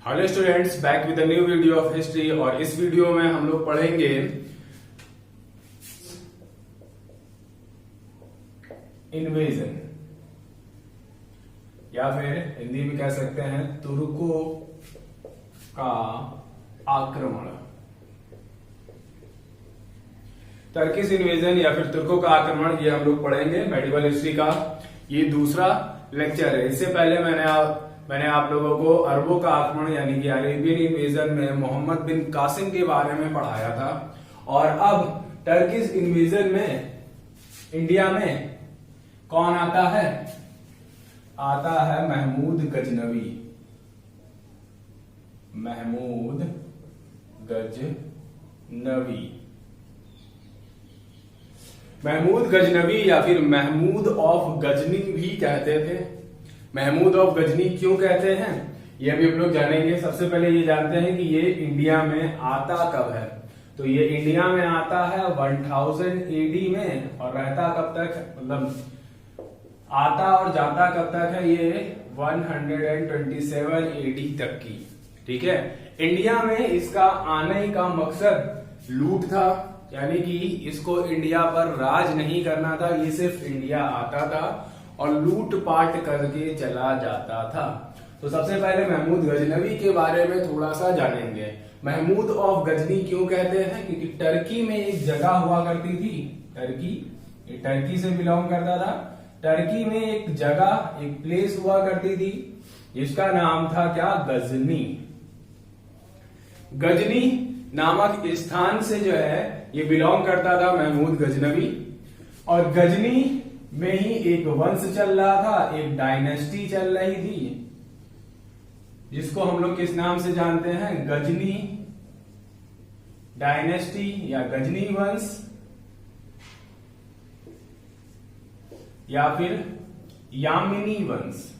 Hello students, back with a new video of history. और इस video में हम लोग पढ़ेंगे इन्वेजन, या फिर हिंदी में कह सकते हैं तुर्कों का आक्रमण। टर्किश इन्वेजन या फिर तुर्कों का आक्रमण, ये हम लोग पढ़ेंगे मेडिवल हिस्ट्री का। ये दूसरा लेक्चर है। इससे पहले मैंने आप लोगों को अरबों का आक्रमण यानी कि अरेबियन इन्वेजन में मोहम्मद बिन कासिम के बारे में पढ़ाया था। और अब टर्किश इन्वेजन में इंडिया में कौन आता है? आता है महमूद गजनवी। महमूद गजनवी, महमूद गजनवी या फिर महमूद ऑफ गजनी भी कहते थे। महमूद ऑफ गजनी क्यों कहते हैं ये भी हम लोग जानेंगे। सबसे पहले ये जानते हैं कि ये इंडिया में आता कब है। तो ये इंडिया में आता है 1000 एडी में, और रहता कब तक, मतलब आता और जाता कब तक है, ये 127 एडी तक की। ठीक है। इंडिया में इसका आने का मकसद लूट था, यानी कि इसको इंडिया पर राज नहीं करना था, ये सिर्फ इंडिया आता था और लूट पाट करके चला जाता था। तो सबसे पहले महमूद गजनवी के बारे में थोड़ा सा जानेंगे। महमूद ऑफ गजनी क्यों कहते हैं? क्योंकि टर्की में एक जगह हुआ करती थी, टर्की से बिलोंग करता था। टर्की में एक जगह, एक प्लेस हुआ करती थी जिसका नाम था क्या? गजनी। गजनी नामक स्थान से जो है ये बिलोंग करता था महमूद गजनवी। और गजनी में ही एक वंश चल रहा था, एक डायनेस्टी चल रही थी, जिसको हम लोग किस नाम से जानते हैं? गजनी डायनेस्टी या गजनी वंश, या फिर यामिनी वंश।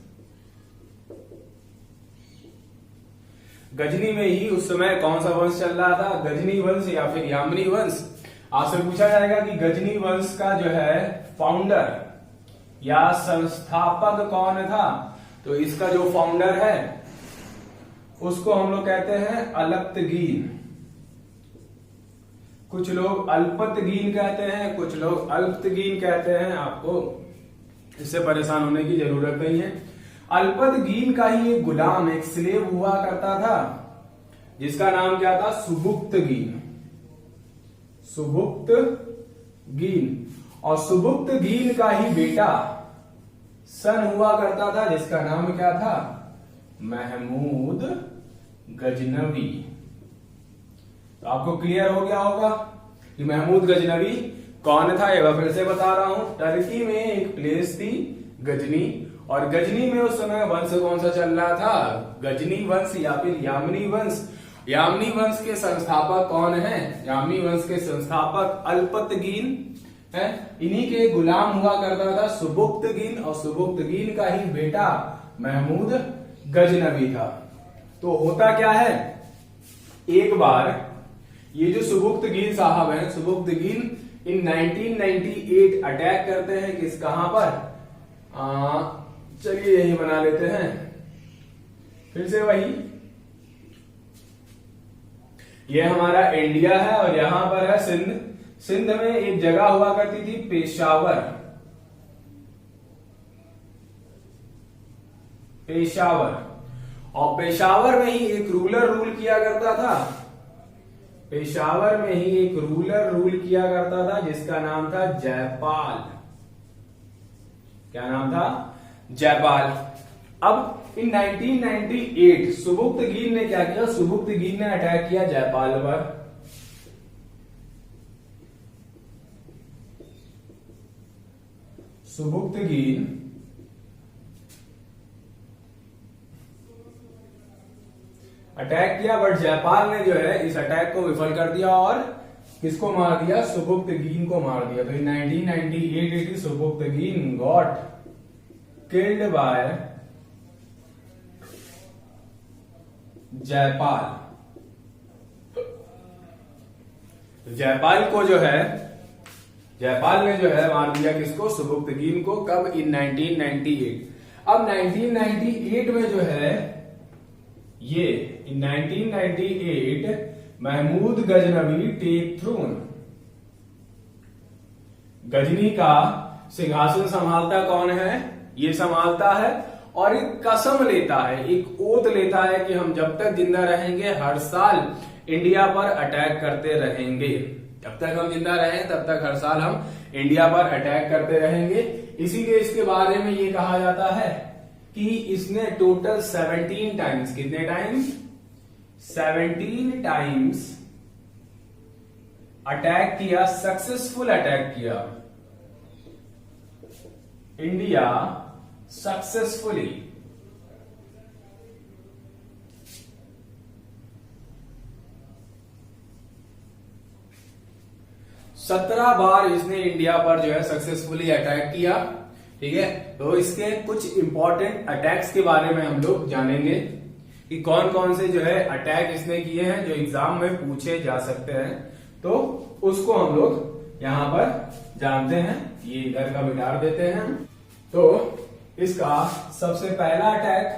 गजनी में ही उस समय कौन सा वंश चल रहा था? गजनी वंश या फिर यामिनी वंश। आपसे पूछा जाएगा कि गजनी वंश का जो है फाउंडर या संस्थापक कौन था? तो इसका जो फाउंडर है उसको हम लोग कहते हैं अलप्तगीन। कुछ लोग अल्पतगीन कहते हैं, कुछ लोग अल्पतगीन कहते हैं। आपको इससे परेशान होने की जरूरत नहीं है। अल्पतगीन का ही एक गुलाम, एक स्लेव हुआ करता था, जिसका नाम क्या था? सुबुक्तगीन। सुबुक्तगीन। और सुबुक्तगीन का ही बेटा सन हुआ करता था, जिसका नाम क्या था? महमूद गजनवी। तो आपको क्लियर हो गया होगा कि महमूद गजनवी कौन था। एक बार फिर से बता रहा हूं। टर्की में एक प्लेस थी गजनी, और गजनी में उस समय वंश कौन सा चल रहा था? गजनी वंश या फिर यामिनी वंश। यामिनी वंश के संस्थापक कौन है? यामिनी वंश के संस्थापक अल्पतगीन है। इन्हीं के गुलाम हुआ करता था सुबुक्तगीन, और सुबुक्तगीन का ही बेटा महमूद गजनवी था। तो होता क्या है, एक बार ये जो सुबुक्तगीन साहब हैं, सुबुक्तगीन इन 1998 अटैक करते हैं किस, कहां पर? चलिए यही बना लेते हैं फिर से वही। ये हमारा इंडिया है और यहां पर है सिंध। सिंध में एक जगह हुआ करती थी पेशावर। पेशावर, और पेशावर में ही एक रूलर रूल किया करता था। पेशावर में ही एक रूलर रूल किया करता था, जिसका नाम था जयपाल। क्या नाम था? जयपाल। अब इन 1998 सुबुक्तगीन ने क्या किया? सुबुक्तगीन ने अटैक किया जयपाल पर। सुबुक्तगीन अटैक किया, बट जयपाल ने जो है इस अटैक को विफल कर दिया और किसको मार दिया? सुबुक्तगीन को मार दिया। तो in 1998 Sabuktigin got killed by Jaipal. Jaipal को जो है, जयपाल ने जो है मार दिया किसको? सुबुक्तगीन को। कब? इन 1998। अब 1998 में जो है ये in 1998 Mahmud Ghaznavi take throne. Ghazni का सिंहासन संभालता कौन है? ये संभालता है और एक कसम लेता है, एक ओथ लेता है कि हम जब तक जिंदा रहेंगे हर साल इंडिया पर अटैक करते रहेंगे। जब तक हम जिंदा रहें तब तक हर साल हम इंडिया पर अटैक करते रहेंगे। इसीलिए इसके बारे में ये कहा जाता है कि इसने टोटल 17 टाइम्स, कितने टाइम्स? 17 टाइम्स अटैक किया, सक्सेसफुल अटैक किया इंडिया सक्सेसफुली। सत्रह बार इसने इंडिया पर जो है सक्सेसफुली अटैक किया। ठीक है, तो इसके कुछ इंपॉर्टेंट अटैक्स के बारे में हम लोग जानेंगे कि कौन कौन से जो है अटैक इसने किए हैं जो एग्जाम में पूछे जा सकते हैं। तो उसको हम लोग यहां पर जानते हैं। ये इधर का बिठार देते हैं। तो इसका सबसे पहला अटैक,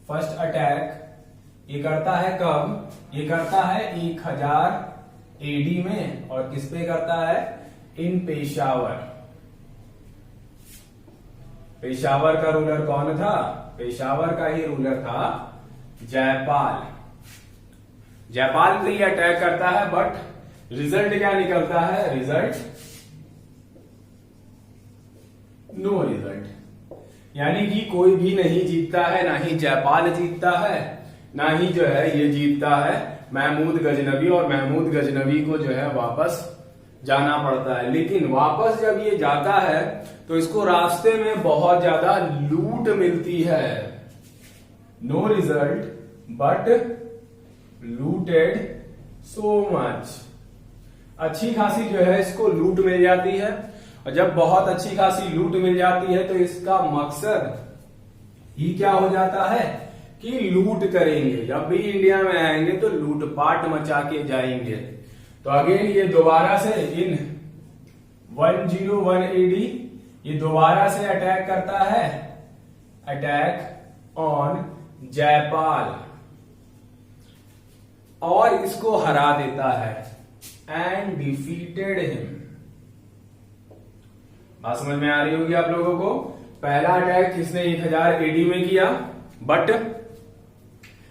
फर्स्ट अटैक ये करता है कब? ये करता है 1000 एडी में। और किस पे करता है? इन पेशावर। पेशावर का रूलर कौन था? पेशावर का ही रूलर था जयपाल। जयपाल पे ये अटैक करता है, बट रिजल्ट क्या निकलता है? रिजल्ट नो रिजल्ट, यानी कि कोई भी नहीं जीतता है, ना ही जयपाल जीतता है, ना ही जो है ये जीतता है महमूद गजनवी। और महमूद गजनवी को जो है वापस जाना पड़ता है। लेकिन वापस जब ये जाता है तो इसको रास्ते में बहुत ज्यादा लूट मिलती है। No result but looted so much. अच्छी खासी जो है इसको लूट मिल जाती है। और जब बहुत अच्छी खासी लूट मिल जाती है तो इसका मकसद ही क्या हो जाता है कि लूट करेंगे। जब भी इंडिया में आएंगे तो लूटपाट मचा के जाएंगे। तो अगेन ये दोबारा से इन 101 एडी ये दोबारा से अटैक करता है, अटैक ऑन जयपाल, और इसको हरा देता है एंड डिफीटेड हिम। बात समझ में आ रही होगी आप लोगों को। पहला अटैक किसने 1000 एडी में किया, बट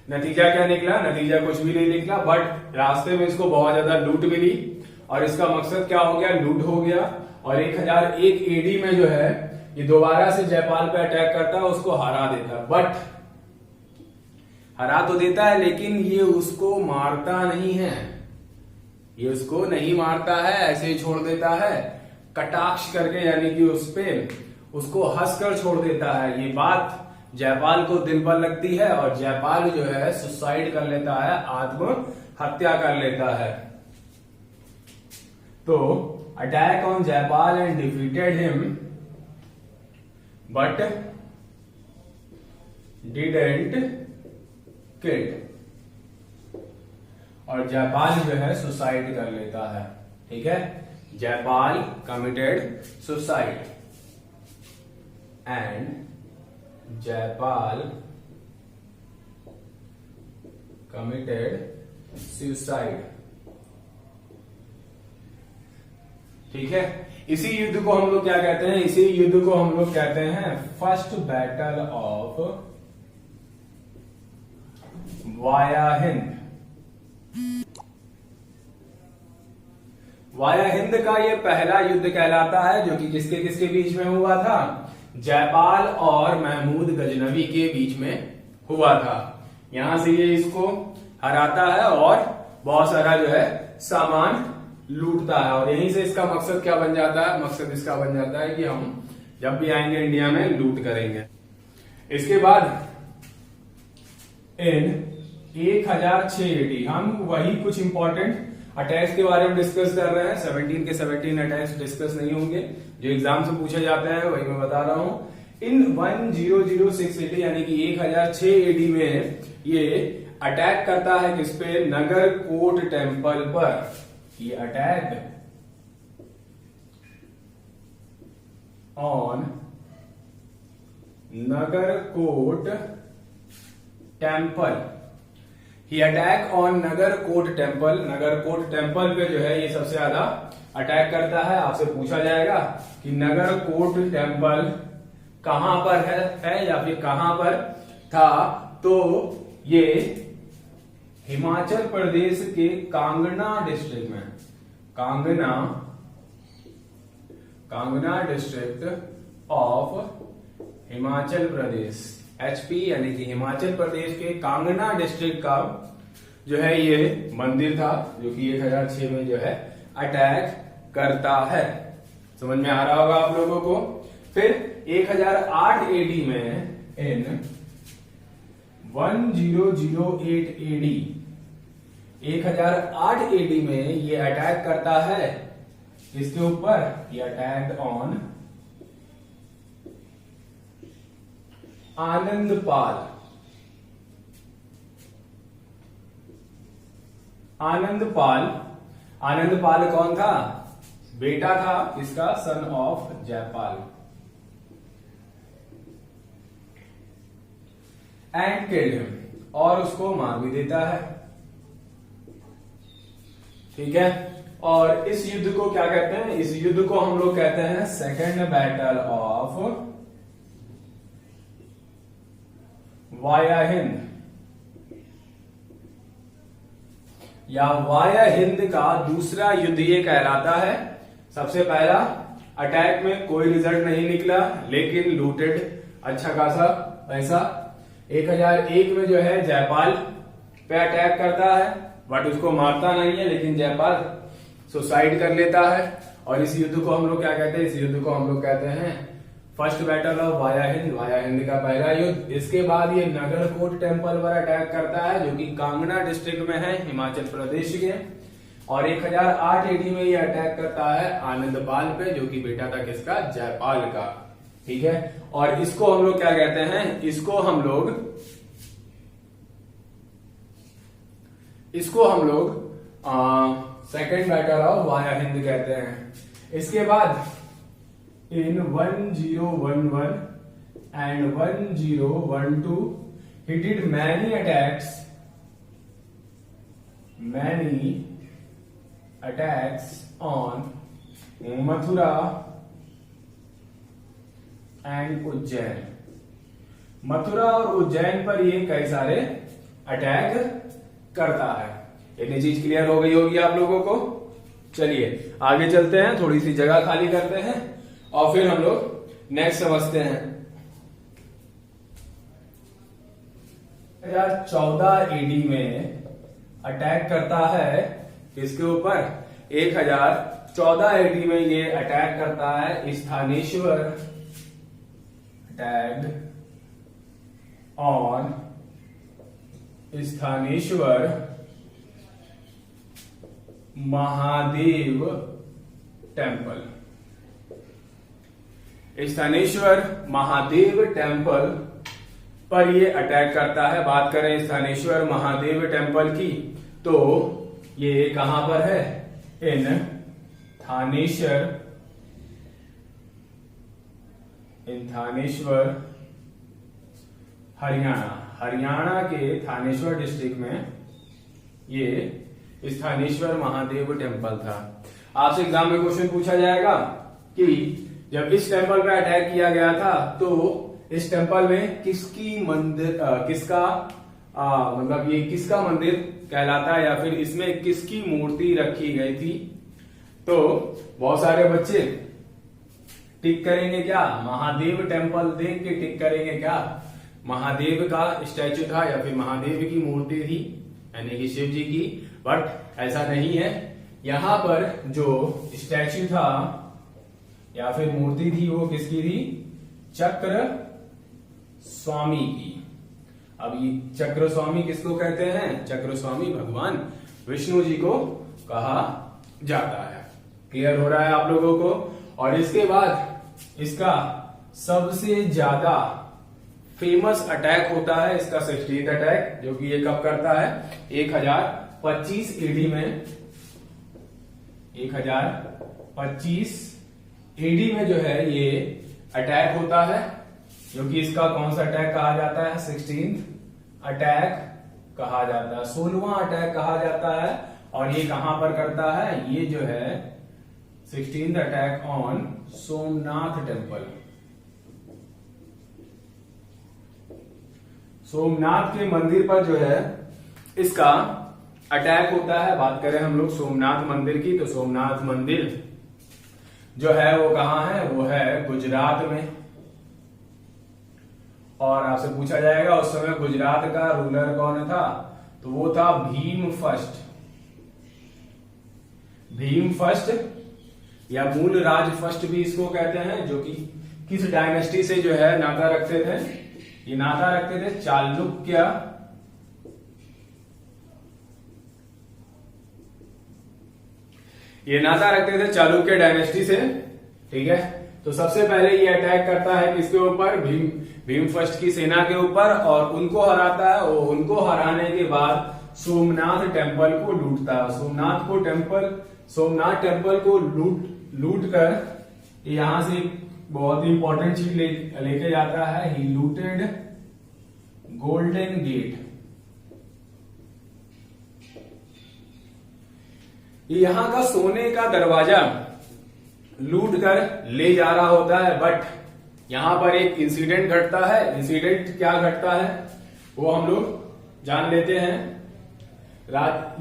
नतीजा क्या निकला? नतीजा कुछ भी नहीं निकला। बट रास्ते में इसको बहुत ज्यादा लूट मिली और इसका मकसद क्या हो गया? लूट हो गया। और 1001 एडी में जो है ये दोबारा से जयपाल पे अटैक करता है, उसको हरा देता है। बट हरा तो देता है लेकिन ये उसको मारता नहीं है। ये उसको नहीं मारता है, ऐसे ही छोड़ देता है कटाक्ष करके, यानी कि उस पे उसको हंसकर छोड़ देता है। ये बात जयपाल को दिल पर लगती है और जयपाल जो है सुसाइड कर लेता है, आत्महत्या कर लेता है। तो attack on Jaipal and defeated him but didn't kill. और जयपाल जो है सुसाइड कर लेता है। ठीक है, Jaipal committed suicide and Jaipal committed suicide. ठीक है, इसी युद्ध को हम लोग क्या कहते हैं? इसी युद्ध को हम लोग कहते हैं first battle of via Hind. Via Hind का ये पहला युद्ध कहलाता है, जो कि किसके किसके बीच में हुआ था? जयपाल और महमूद गजनवी के बीच में हुआ था। यहां से ये इसको हराता है और बहुत सारा जो है सामान लूटता है। और यहीं से इसका मकसद क्या बन जाता है? मकसद इसका बन जाता है कि हम जब भी आएंगे इंडिया में लूट करेंगे। इसके बाद इन 1006 एडी हम वही कुछ इंपॉर्टेंट अटैक्स के बारे में डिस्कस कर रहे हैं। 17 के 17 अटैक्स डिस्कस नहीं होंगे, जो एग्जाम से पूछे जाते हैं वही मैं बता रहा हूं। इन 1006 एडी यानी कि 1006 एडी में ये अटैक करता है किस पे? नगर कोट टेम्पल पर। ये attack on Nagar Kot temple. He attack on Nagarkot temple. Nagarkot temple पे जो है ये सबसे ज्यादा अटैक करता है। आपसे पूछा जाएगा कि नगरकोट टेम्पल कहां पर है या फिर कहां पर था, तो ये हिमाचल प्रदेश के कांगना डिस्ट्रिक्ट में, Kangra district of Himachal Pradesh, HP यानी कि हिमाचल प्रदेश के कांगना डिस्ट्रिक्ट का जो है ये मंदिर था, जो कि 1006 में जो है अटैक करता है। समझ में आ रहा होगा आप लोगों को। फिर 1008 एडी में, इन 1008 एडी, 1008 एडी में ये अटैक करता है किसके ऊपर? ये अटैक ऑन आनंदपाल। आनंदपाल कौन था? बेटा था किसका? Son of Jaipal. And killed him, और उसको मार भी देता है। ठीक है, और इस युद्ध को क्या कहते हैं? इस युद्ध को हम लोग कहते हैं second battle of via Hind, या वाया हिंद का दूसरा युद्ध ये कहलाता है। सबसे पहला अटैक में कोई रिजल्ट नहीं निकला, लेकिन लूटेड अच्छा खासा पैसा। 1001 में जो है जयपाल पे अटैक करता है, बट उसको मारता नहीं है, लेकिन जयपाल सुसाइड कर लेता है। और इस युद्ध को हम लोग क्या कहते हैं? इस युद्ध को हम लोग कहते हैं first battle of via Hind, via Hind का पहला युद्ध। इसके बाद ये नगरकोट टेम्पल पर अटैक करता है, जो कि कांगना डिस्ट्रिक्ट में है, हिमाचल प्रदेश के। और 1008 एडी में ये अटैक करता है आनंदपाल पे, जो कि बेटा था किसका? जयपाल का। ठीक है, और इसको हम लोग क्या कहते हैं? इसको हम लोग second battle of via Hind कहते हैं। इसके बाद in 1011 and 1012 he did many attacks on Mathura and Ujjain. Mathura और उज्जैन पर ये कई सारे अटैक करता है। इतनी चीज क्लियर हो गई होगी आप लोगों को। चलिए आगे चलते हैं, थोड़ी सी जगह खाली करते हैं और फिर हम लोग नेक्स्ट समझते हैं। 1014 एडी में अटैक करता है किसके ऊपर? 1014 एडी में ये अटैक करता है Sthaneshwar, attack on Sthaneshwar Mahadev temple. Sthaneshwar Mahadev temple पर ये अटैक करता है। बात करें स्थानेश्वर महादेव टेम्पल की, तो ये कहां पर है? इन थानेश्वर हरियाणा के थानेश्वर डिस्ट्रिक्ट में ये स्थानेश्वर महादेव टेम्पल था। आपसे एग्जाम में क्वेश्चन पूछा जाएगा कि जब इस टेम्पल पे अटैक किया गया था, तो इस टेम्पल में मतलब ये किसका मंदिर कहलाता है, या फिर इसमें किसकी मूर्ति रखी गई थी? तो बहुत सारे बच्चे टिक करेंगे क्या? महादेव टेम्पल देख के टिक करेंगे क्या? महादेव का स्टैचू था या फिर महादेव की मूर्ति थी, यानी कि शिव जी की। बट ऐसा नहीं है। यहां पर जो स्टैचू था या फिर मूर्ति थी, वो किसकी थी? चक्र स्वामी की। अब ये चक्र स्वामी किसको कहते हैं? चक्र स्वामी भगवान विष्णु जी को कहा जाता है। क्लियर हो रहा है आप लोगों को? और इसके बाद इसका सबसे ज्यादा फेमस अटैक होता है इसका 16th अटैक, जो कि ये कब करता है? 1025 एडी में। 1025 एडी में जो है ये अटैक होता है, जो कि इसका कौन सा अटैक कहा जाता है? 16th अटैक कहा जाता है, 16वां अटैक कहा जाता है। और ये कहां पर करता है, ये जो है 16th attack on Somnath temple. Somnath के मंदिर पर जो है इसका अटैक होता है। बात करें हम लोग सोमनाथ मंदिर की, तो सोमनाथ मंदिर जो है वो कहां है, वो है गुजरात में। और आपसे पूछा जाएगा उस समय गुजरात का रूलर कौन था, तो वो था भीम फर्स्ट। भीम फर्स्ट या मूल राज फर्स्ट भी इसको कहते हैं, जो कि किस डायनेस्टी से जो है नाता रखते थे, ये नाता रखते थे चालुक्य चालुक्य डायनेस्टी से। ठीक है, तो सबसे पहले ये अटैक करता है किसके ऊपर, भीम फर्स्ट की सेना के ऊपर, और उनको हराता है। और उनको हराने के बाद सोमनाथ टेम्पल को लूटता है। सोमनाथ टेम्पल को लूट कर यहां से बहुत ही इंपॉर्टेंट चीज लेके जाता है, ही लूटेड गोल्डन गेट। यहां का सोने का दरवाजा लूट कर ले जा रहा होता है, बट यहां पर एक इंसिडेंट घटता है। इंसिडेंट क्या घटता है वो हम लोग जान लेते हैं।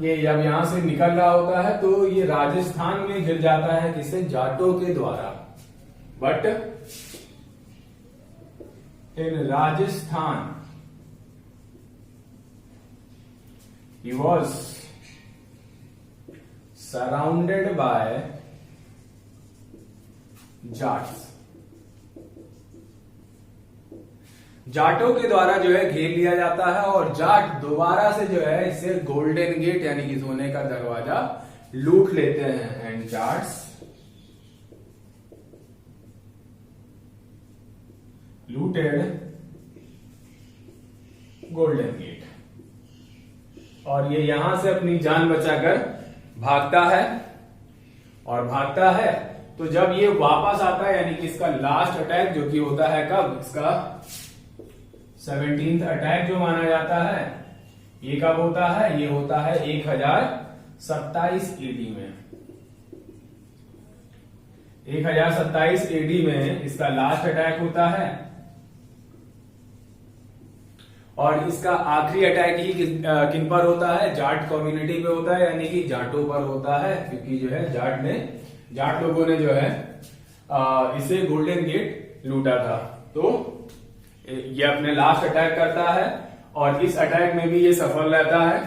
ये जब यहां से निकल रहा होता है तो ये राजस्थान में गिर जाता है, किससे, जाटों के द्वारा। But in Rajasthan he was surrounded by Jats. जाटों के द्वारा जो है घेर लिया जाता है, और जाट दोबारा से जो है इससे गोल्डन गेट यानी कि सोने का दरवाजा लूट लेते हैं। And Jats looted golden gate, और ये यहां से अपनी जान बचाकर भागता है। तो जब ये वापस आता है, यानी कि इसका लास्ट अटैक जो कि होता है कब, इसका 17th अटैक जो माना जाता है, ये कब होता है, ये होता है 1027 एडी में। 1027 एडी में इसका लास्ट अटैक होता है, और इसका आखिरी अटैक ही किन पर होता है, जाट कम्युनिटी पे होता है, यानी कि जाटों पर होता है। क्योंकि जो है जाट लोगों ने जो है इसे गोल्डन गेट लूटा था। तो ये अपने लास्ट अटैक करता है, और इस अटैक में भी ये सफल रहता है।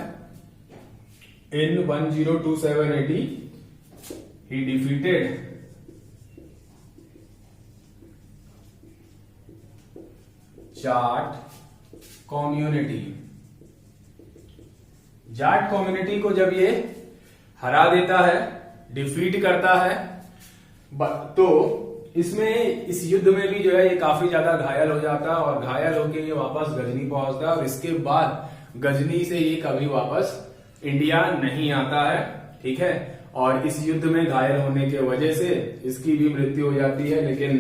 इन 1027 AD ही डिफीटेड जाट कम्युनिटी को जब ये हरा देता है, डिफीट करता है, तो इसमें इस युद्ध में भी जो है ये काफी ज्यादा घायल हो जाता है, और घायल होकर ये वापस गजनी पहुंचता है, और इसके बाद गजनी से ये कभी वापस इंडिया नहीं आता है। ठीक है, और इस युद्ध में घायल होने के वजह से इसकी भी मृत्यु हो जाती है, लेकिन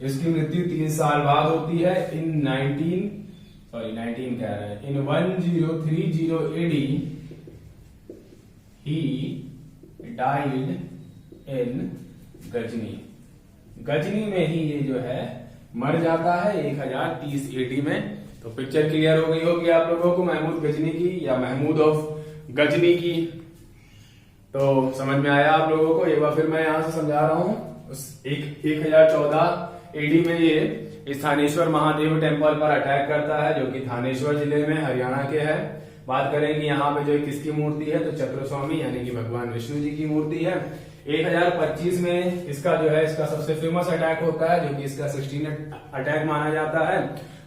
इसकी मृत्यु 3 साल बाद होती है। इन 1030 AD he died in Ghazni में ही ये जो है मर जाता है 1030 AD में। तो पिक्चर क्लियर हो गई होगी आप लोगों को महमूद गजनी की या महमूद ऑफ गजनी की। तो समझ में आया आप लोगों को। एक बार फिर मैं यहां से समझा रहा हूं। 1014 AD में ये इस थानेश्वर महादेव टेम्पल पर अटैक करता है, जो कि थानेश्वर जिले में हरियाणा के है। बात करें कि यहाँ पे जो किसकी मूर्ति है, तो चक्रस्वामी यानी कि भगवान विष्णु जी की मूर्ति है। 1025 में इसका जो है इसका सबसे फेमस अटैक होता है, जो कि इसका 16th अटैक माना जाता है,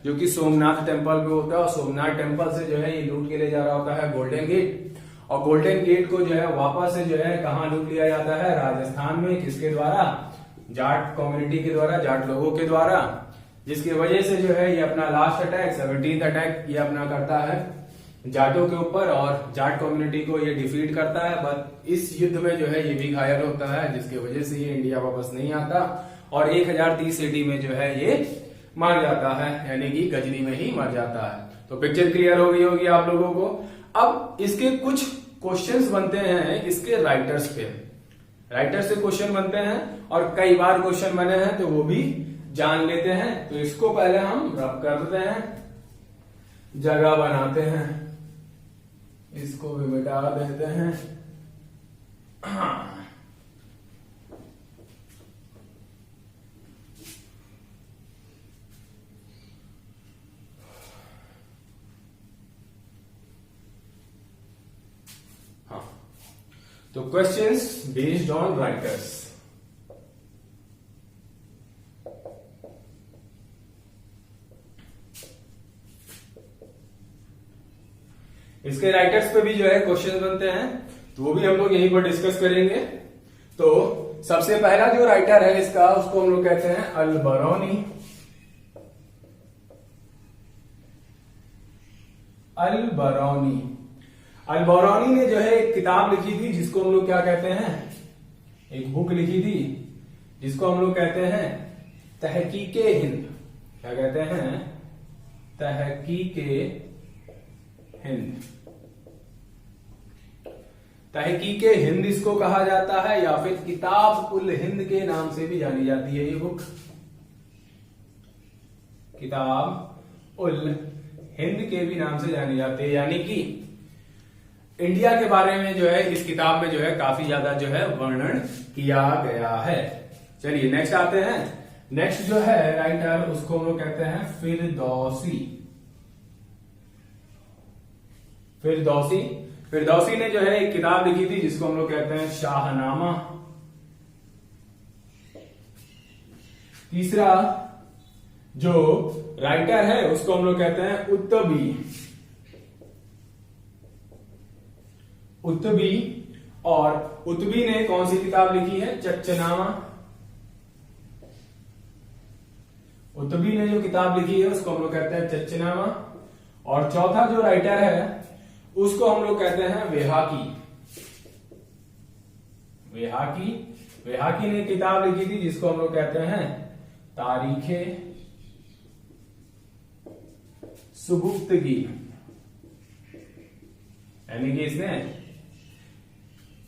जो कि सोमनाथ टेम्पल पे होता है। और सोमनाथ टेम्पल से जो है ये लूट के ले जा रहा होता है गोल्डन गेट, और गोल्डन गेट को जो है वापस से जो है कहाँ लूट लिया जाता है, राजस्थान में। किसके द्वारा, जाट कम्युनिटी के द्वारा, जाट लोगों के द्वारा, जिसकी वजह से जो है ये अपना लास्ट अटैक 17th अटैक ये अपना करता है जाटों के ऊपर, और जाट कम्युनिटी को ये डिफीट करता है। बट इस युद्ध में जो है ये भी घायल होता है, जिसकी वजह से ये इंडिया वापस नहीं आता, और 1030 AD में जो है ये मर जाता है, यानी कि गजनी में ही मर जाता है। तो पिक्चर क्लियर हो गई होगी आप लोगों को। अब इसके कुछ क्वेश्चंस बनते हैं इसके राइटर्स पे, राइटर से क्वेश्चन बनते हैं और कई बार क्वेश्चन बने हैं तो वो भी जान लेते हैं। तो इसको पहले हम रब करते हैं, जगह बनाते हैं, इसको भी मिटा देते हैं। हाँ, तो क्वेश्चंस बेस्ड ऑन राइटर्स। इसके राइटर्स पे भी जो है क्वेश्चन बनते हैं, तो वो भी हम लोग यहीं पर डिस्कस करेंगे। तो सबसे पहला जो राइटर है इसका, उसको हम लोग कहते हैं अल-बरौनी। अल-बरौनी, अल-बरौनी ने जो है एक किताब लिखी थी जिसको हम लोग क्या कहते हैं, एक बुक लिखी थी जिसको हम लोग कहते हैं तहकीके हिंद। क्या कहते हैं? तहकीके हिंद। तहकीके हिंद इसको कहा जाता है, या फिर किताब उल हिंद के नाम से भी जानी जाती है ये बुक। किताब उल हिंद के भी नाम से जानी जाती है, यानी कि इंडिया के बारे में जो है इस किताब में जो है काफी ज्यादा जो है वर्णन किया गया है। चलिए नेक्स्ट आते हैं। नेक्स्ट जो है राइटर, उसको हम लोग कहते हैं फिरदौसी। फिरदौसी, फिरदौसी ने जो है एक किताब लिखी थी जिसको हम लोग कहते हैं शाहनामा। तीसरा जो राइटर है उसको हम लोग कहते हैं उत्तबी। उत्तबी, और उत्तबी ने कौन सी किताब लिखी है? चच्चनामा। उत्तबी ने जो किताब लिखी है उसको हम लोग कहते हैं चच्चनामा। और चौथा जो राइटर है उसको हम लोग कहते हैं वेहाकी। वेहाकी, वेहाकी ने किताब लिखी थी जिसको हम लोग कहते हैं तारीखे सुबुक्तगी, यानी कि इसने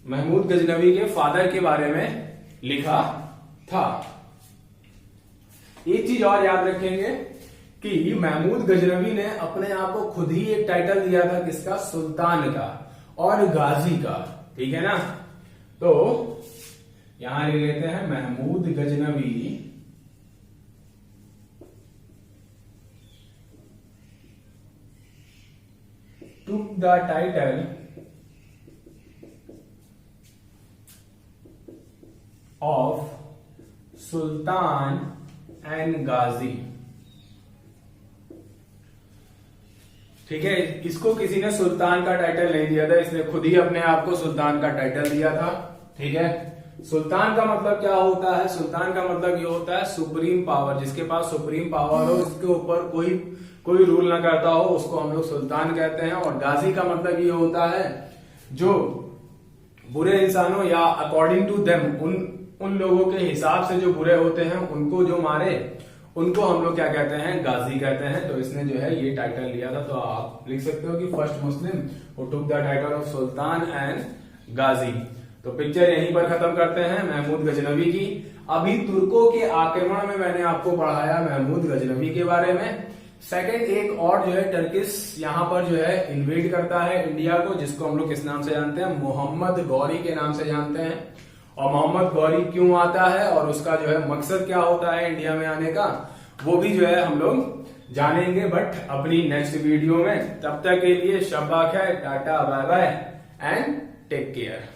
महमूद गजनवी के फादर के बारे में लिखा था। एक चीज और याद रखेंगे कि महमूद गजनवी ने अपने आप को खुद ही एक टाइटल दिया था, किसका? सुल्तान का और गाजी का। ठीक है ना? तो यहां ले लेते हैं Mahmud Ghaznavi took the title of sultan and ghazi. ठीक है, इसको किसी ने सुल्तान का टाइटल नहीं दिया था, इसने खुद ही अपने आप को सुल्तान का टाइटल दिया था। ठीक है, सुल्तान का मतलब क्या होता है? सुल्तान का मतलब ये होता है सुप्रीम पावर, जिसके पास सुप्रीम पावर हो, इसके ऊपर कोई रूल ना करता हो, उसको हम लोग सुल्तान कहते हैं। और गाजी का मतलब ये होता है जो बुरे इंसानों या अकॉर्डिंग टू देम, उन लोगों के हिसाब से जो बुरे होते हैं उनको जो मारे, उनको हम लोग क्या कहते हैं? गाजी कहते हैं। तो इसने जो है ये टाइटल लिया था। तो आप लिख सकते हो कि first Muslim who took the title of sultan and ghazi. तो पिक्चर यहीं पर खत्म करते हैं महमूद गजनवी की। अभी तुर्कों के आक्रमण में मैंने आपको पढ़ाया महमूद गजनवी के बारे में। सेकंड एक और जो है टर्किश यहाँ पर जो है इन्वेड करता है इंडिया को, जिसको हम लोग किस नाम से जानते हैं? मोहम्मद गौरी के नाम से जानते हैं। और मोहम्मद गौरी क्यों आता है और उसका जो है मकसद क्या होता है इंडिया में आने का, वो भी जो है हम लोग जानेंगे, बट अपनी नेक्स्ट वीडियो में। तब तक के लिए शब्बा खैर, tata, bye bye and take care.